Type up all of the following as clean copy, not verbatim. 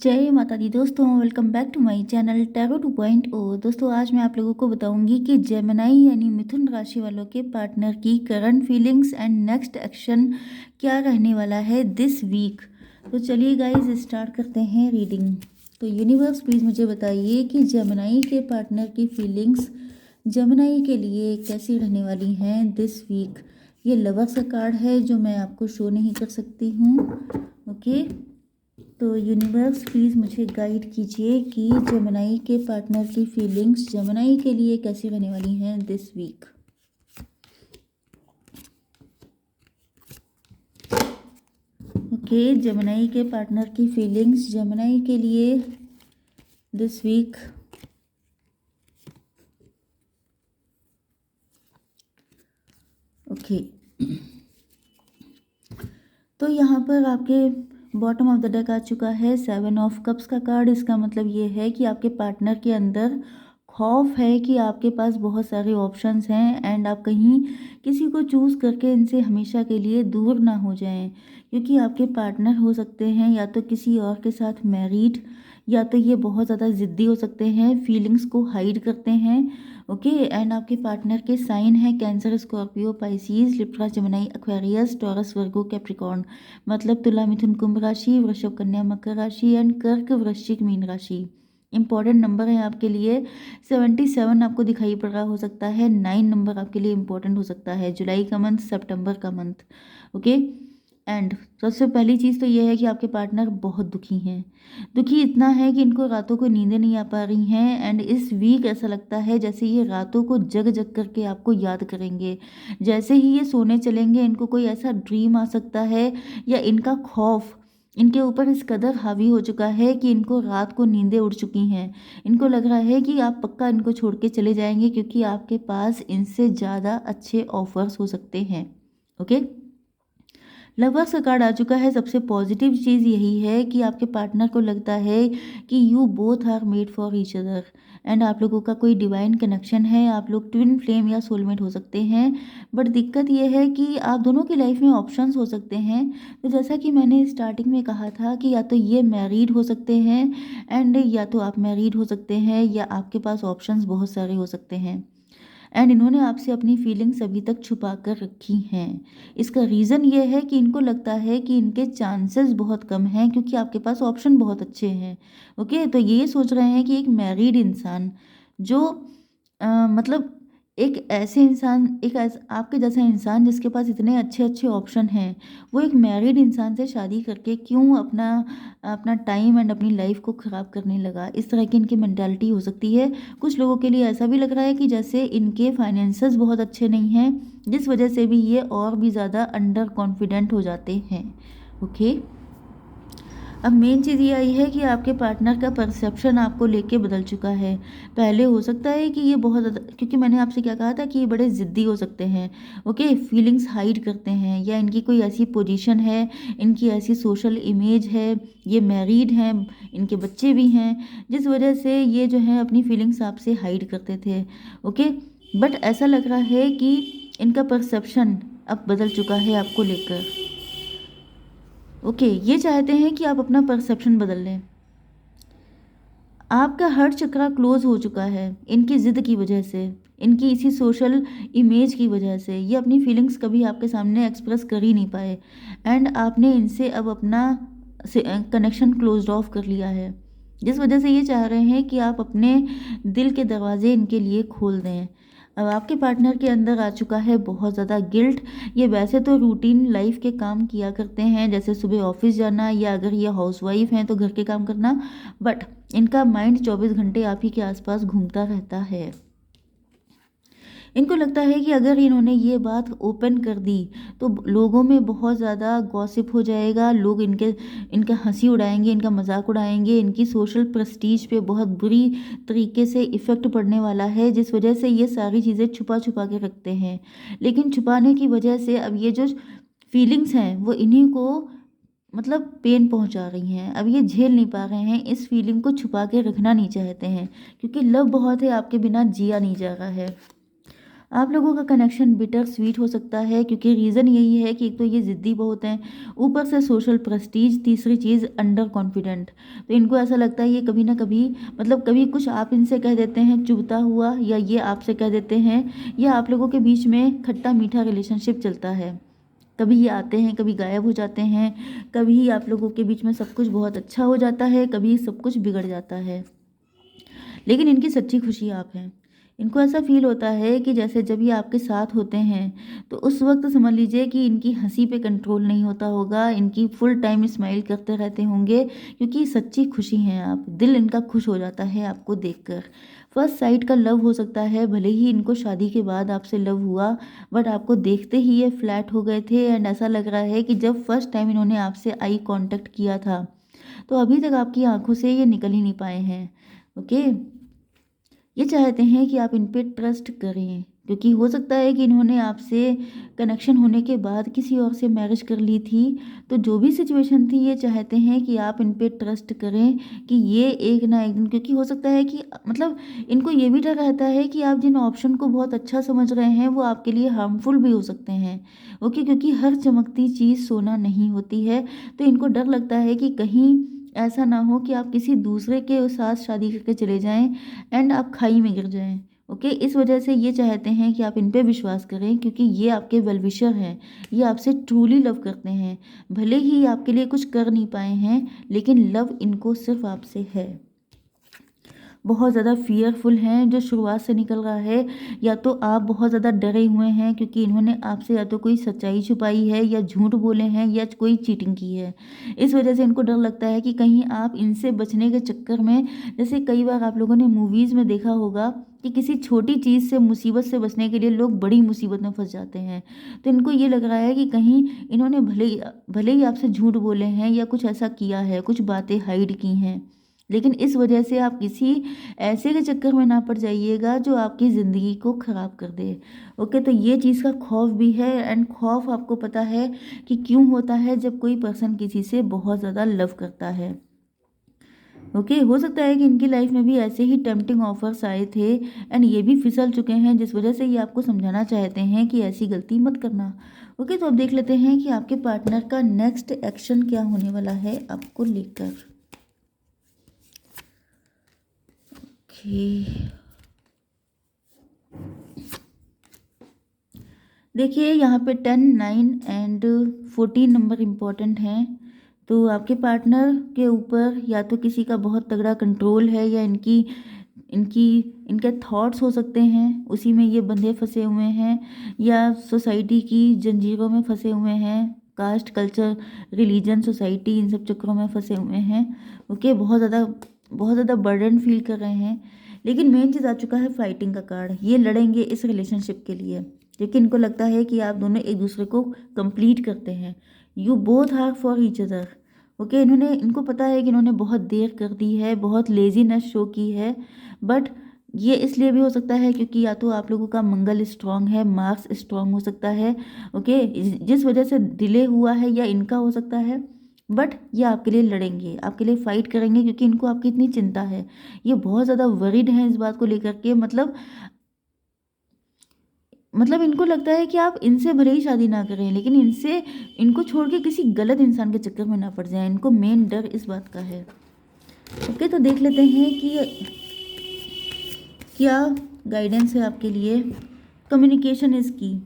जय माता दी दोस्तों, welcome back to my channel tarot 2.0। दोस्तों आज मैं आप लोगों को बताऊंगी कि जेमिनाई यानी मिथुन राशि वालों के पार्टनर की current feelings and next action क्या रहने वाला है दिस वीक। तो चलिए गाइस स्टार्ट करते हैं रीडिंग। तो यूनिवर्स प्लीज़ मुझे बताइए कि जेमिनाई के पार्टनर की फीलिंग्स जेमिनाई के लिए कैसी रहने वाली हैं दिस वीक। ये लवर्स का कार्ड है जो मैं आपको शो नहीं कर सकती हूँ। ओके, तो यूनिवर्स प्लीज़ मुझे गाइड कीजिए कि जेमिनाई के पार्टनर की फीलिंग्स जेमिनाई के लिए कैसी रहने वाली हैं दिस वीक। ओके, जेमिनाई के पार्टनर की फीलिंग्स जेमिनाई के लिए दिस वीक। ओके, तो यहाँ पर आपके बॉटम ऑफ द डेक आ चुका है 7 ऑफ कप्स का कार्ड। इसका मतलब ये है कि आपके पार्टनर के अंदर खौफ है कि आपके पास बहुत सारे ऑप्शंस हैं एंड आप कहीं किसी को चूज़ करके इनसे हमेशा के लिए दूर ना हो जाएं, क्योंकि आपके पार्टनर हो सकते हैं या तो किसी और के साथ मैरिड, या तो ये बहुत ज़्यादा ज़िद्दी हो सकते हैं, फीलिंग्स को हाइड करते हैं। ओके, एंड आपके पार्टनर के साइन है Cancer, Scorpio, Pisces, Libra, Gemini, Aquarius, Taurus, Virgo, Capricorn. मतलब तुला, मिथुन, कुंभ राशि, वृषभ, कन्या, मकर राशि एंड कर्क, वृश्चिक, मीन राशि। इंपॉर्टेंट नंबर है आपके लिए 77 आपको दिखाई पड़ रहा हो सकता है। 9 नंबर आपके लिए इंपॉर्टेंट हो सकता है। जुलाई का मंथ, सितंबर का मंथ। ओके, एंड सबसे पहली चीज़ तो ये है कि आपके पार्टनर बहुत दुखी हैं। दुखी इतना है कि इनको रातों को नींदें नहीं आ पा रही हैं एंड इस वीक ऐसा लगता है जैसे ये रातों को जग जग करके आपको याद करेंगे। जैसे ही ये सोने चलेंगे इनको कोई ऐसा ड्रीम आ सकता है, या इनका खौफ इनके ऊपर इस कदर हावी हो चुका है कि इनको रात को नींदें उड़ चुकी हैं। इनको लग रहा है कि आप पक्का इनको छोड़ के चले जाएंगे, क्योंकि आपके पास इनसे ज़्यादा अच्छे ऑफर्स हो सकते हैं। ओके, लवर्स का कार्ड आ चुका है। सबसे पॉजिटिव चीज़ यही है कि आपके पार्टनर को लगता है कि you both are made for each other and आप लोगों का कोई डिवाइन कनेक्शन है। आप लोग ट्विन फ्लेम या सोलमेट हो सकते हैं। बट दिक्कत यह है कि आप दोनों की लाइफ में ऑप्शंस हो सकते हैं। तो जैसा कि मैंने स्टार्टिंग में कहा था कि या तो ये मैरिड हो सकते हैं एंड या तो आप मैरिड हो सकते हैं, या आपके पास ऑप्शंस बहुत सारे हो सकते हैं एंड इन्होंने आपसे अपनी फीलिंग्स अभी तक छुपा कर रखी हैं। इसका रीज़न ये है कि इनको लगता है कि इनके चांसेस बहुत कम हैं, क्योंकि आपके पास ऑप्शन बहुत अच्छे हैं। ओके, तो ये सोच रहे हैं कि एक मैरिड इंसान जो मतलब एक ऐसे इंसान, आपके जैसा इंसान जिसके पास इतने अच्छे अच्छे ऑप्शन हैं, वो एक मैरिड इंसान से शादी करके क्यों अपना अपना टाइम एंड अपनी लाइफ को ख़राब करने लगा। इस तरह की इनकी मेंटालिटी हो सकती है। कुछ लोगों के लिए ऐसा भी लग रहा है कि जैसे इनके फाइनेंसेस बहुत अच्छे नहीं हैं, जिस वजह से भी ये और भी ज़्यादा अंडर कॉन्फिडेंट हो जाते हैं। ओके, अब मेन चीज़ ये आई है कि आपके पार्टनर का परसेप्शन आपको लेके बदल चुका है। पहले हो सकता है कि ये बहुत ज़्यादा, क्योंकि मैंने आपसे क्या कहा था कि ये बड़े ज़िद्दी हो सकते हैं। ओके, फीलिंग्स हाइड करते हैं, या इनकी कोई ऐसी पोजीशन है, इनकी ऐसी सोशल इमेज है, ये मैरिड हैं, इनके बच्चे भी हैं, जिस वजह से ये जो है अपनी फीलिंग्स आपसे हाइड करते थे। ओके, बट ऐसा लग रहा है कि इनका परसेप्शन अब बदल चुका है आपको लेकर। ओके, ये चाहते हैं कि आप अपना परसेप्शन बदल लें। आपका हर चक्रा क्लोज हो चुका है इनकी ज़िद की वजह से, इनकी इसी सोशल इमेज की वजह से। ये अपनी फीलिंग्स कभी आपके सामने एक्सप्रेस कर ही नहीं पाए एंड आपने इनसे अब अपना कनेक्शन क्लोज्ड ऑफ कर लिया है, जिस वजह से ये चाह रहे हैं कि आप अपने दिल के दरवाजे इनके लिए खोल दें। अब आपके पार्टनर के अंदर आ चुका है बहुत ज़्यादा गिल्ट। ये वैसे तो रूटीन लाइफ के काम किया करते हैं, जैसे सुबह ऑफिस जाना, या अगर ये हाउसवाइफ हैं तो घर के काम करना, बट इनका माइंड 24 घंटे आप ही के आसपास घूमता रहता है। इनको लगता है कि अगर इन्होंने ये बात ओपन कर दी तो लोगों में बहुत ज़्यादा गॉसिप हो जाएगा, लोग इनका हंसी उड़ाएंगे, इनका मजाक उड़ाएंगे, इनकी सोशल प्रेस्टीज पे बहुत बुरी तरीके से इफ़ेक्ट पड़ने वाला है, जिस वजह से ये सारी चीज़ें छुपा छुपा के रखते हैं। लेकिन छुपाने की वजह से अब ये जो फीलिंग्स हैं वो इन्हीं को मतलब पेन पहुंचा रही हैं। अब ये झेल नहीं पा रहे हैं, इस फीलिंग को छुपा के रखना नहीं चाहते हैं, क्योंकि लव बहुत है, आपके बिना जिया नहीं जा रहा है। आप लोगों का कनेक्शन बिटर स्वीट हो सकता है, क्योंकि रीज़न यही है कि एक तो ये ज़िद्दी बहुत हैं, ऊपर से सोशल प्रेस्टीज, तीसरी चीज़ अंडर कॉन्फिडेंट। तो इनको ऐसा लगता है ये कभी ना कभी, मतलब कभी कुछ आप इनसे कह देते हैं चुभता हुआ, या ये आपसे कह देते हैं, या आप लोगों के बीच में खट्टा मीठा रिलेशनशिप चलता है। कभी ये आते हैं, कभी गायब हो जाते हैं, कभी आप लोगों के बीच में सब कुछ बहुत अच्छा हो जाता है, कभी सब कुछ बिगड़ जाता है। लेकिन इनकी सच्ची खुशी आप हैं। इनको ऐसा फ़ील होता है कि जैसे जब ये आपके साथ होते हैं, तो उस वक़्त समझ लीजिए कि इनकी हँसी पे कंट्रोल नहीं होता होगा, इनकी फुल टाइम स्माइल करते रहते होंगे, क्योंकि सच्ची खुशी हैं आप। दिल इनका खुश हो जाता है आपको देखकर। फर्स्ट साइट का लव हो सकता है, भले ही इनको शादी के बाद आपसे लव हुआ, बट आपको देखते ही ये फ्लैट हो गए थे, एंड ऐसा लग रहा है कि जब फर्स्ट टाइम इन्होंने आपसे आई कॉन्टैक्ट किया था, तो अभी तक आपकी आँखों से ये निकल ही नहीं पाए हैं। ओके? ये चाहते हैं कि आप इन पे ट्रस्ट करें, क्योंकि हो सकता है कि इन्होंने आपसे कनेक्शन होने के बाद किसी और से मैरिज कर ली थी। तो जो भी सिचुएशन थी, ये चाहते हैं कि आप इन पे ट्रस्ट करें कि ये एक ना एक दिन, क्योंकि हो सकता है कि मतलब इनको ये भी डर रहता है कि आप जिन ऑप्शन को बहुत अच्छा समझ रहे हैं, वो आपके लिए हार्मफुल भी हो सकते हैं। ओके? क्योंकि हर चमकती चीज़ सोना नहीं होती है। तो इनको डर लगता है कि कहीं ऐसा ना हो कि आप किसी दूसरे के साथ शादी करके चले जाएं, एंड आप खाई में गिर जाएँ। ओके? इस वजह से ये चाहते हैं कि आप इन पे विश्वास करें, क्योंकि ये आपके वेल विशर हैं। ये आपसे ट्रूली लव करते हैं। भले ही आपके लिए कुछ कर नहीं पाए हैं, लेकिन लव इनको सिर्फ़ आपसे है। बहुत ज़्यादा फ़ियरफुल हैं, जो शुरुआत से निकल रहा है, या तो आप बहुत ज़्यादा डरे हुए हैं, क्योंकि इन्होंने आपसे या तो कोई सच्चाई छुपाई है, या झूठ बोले हैं, या कोई चीटिंग की है। इस वजह से इनको डर लगता है कि कहीं आप इनसे बचने के चक्कर में, जैसे कई बार आप लोगों ने मूवीज़ में देखा होगा कि किसी छोटी चीज़ से, मुसीबत से बचने के लिए लोग बड़ी मुसीबत में फँस जाते हैं। तो इनको ये लग रहा है कि कहीं इन्होंने भले ही आपसे झूठ बोले हैं, या कुछ ऐसा किया है, कुछ बातें हाइड की हैं, लेकिन इस वजह से आप किसी ऐसे के चक्कर में ना पड़ जाइएगा जो आपकी ज़िंदगी को ख़राब कर दे। ओके? तो ये चीज़ का खौफ भी है, एंड खौफ आपको पता है कि क्यों होता है, जब कोई पर्सन किसी से बहुत ज़्यादा लव करता है। ओके? हो सकता है कि इनकी लाइफ में भी ऐसे ही टेम्प्टिंग ऑफर्स आए थे, एंड ये भी फिसल चुके हैं, जिस वजह से ये आपको समझाना चाहते हैं कि ऐसी गलती मत करना। ओके? तो अब देख लेते हैं कि आपके पार्टनर का नेक्स्ट एक्शन क्या होने वाला है आपको लेकर। ओके, देखिए यहाँ पे 10, 9 एंड 14 नंबर इम्पॉर्टेंट हैं। तो आपके पार्टनर के ऊपर या तो किसी का बहुत तगड़ा कंट्रोल है, या इनकी इनकी इनके थॉट्स हो सकते हैं, उसी में ये बंधे फंसे हुए हैं, या सोसाइटी की जंजीरों में फंसे हुए हैं, कास्ट, कल्चर, रिलीजन, सोसाइटी, इन सब चक्करों में फंसे हुए हैं। ओके? बहुत ज़्यादा बर्डन फील कर रहे हैं। लेकिन मेन चीज़ आ चुका है फाइटिंग का कार्ड। ये लड़ेंगे इस रिलेशनशिप के लिए, क्योंकि इनको लगता है कि आप दोनों एक दूसरे को कंप्लीट करते हैं। You both are for each other. Okay? इनको पता है कि इन्होंने बहुत देर कर दी है, बहुत लेजीनेस शो की है, बट ये इसलिए भी हो सकता है क्योंकि या तो आप लोगों का मंगल स्ट्रांग है, मार्स स्ट्रांग हो सकता है। ओके? जिस वजह से डिले हुआ है, या इनका हो सकता है, बट ये आपके लिए लड़ेंगे, आपके लिए फाइट करेंगे, क्योंकि इनको आपकी इतनी चिंता है। ये बहुत ज़्यादा वरीड हैं इस बात को लेकर के, मतलब इनको लगता है कि आप इनसे भले ही शादी ना करें, लेकिन इनको छोड़ के किसी गलत इंसान के चक्कर में ना पड़ जाएं। इनको मेन डर इस बात का है। ओके? तो देख लेते हैं कि क्या गाइडेंस है आपके लिए। कम्युनिकेशन इज़ की।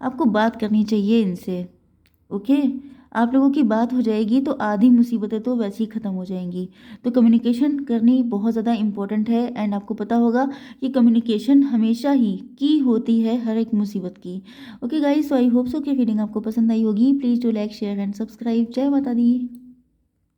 आपको बात करनी चाहिए इनसे। ओके? आप लोगों की बात हो जाएगी तो आधी मुसीबतें तो वैसे ही ख़त्म हो जाएंगी। तो कम्युनिकेशन करनी बहुत ज़्यादा इम्पोर्टेंट है, एंड आपको पता होगा कि कम्युनिकेशन हमेशा ही की होती है हर एक मुसीबत की। Okay guys, so I hope so कि रीडिंग आपको पसंद आई होगी। Please do like, share and subscribe. जय माता दी।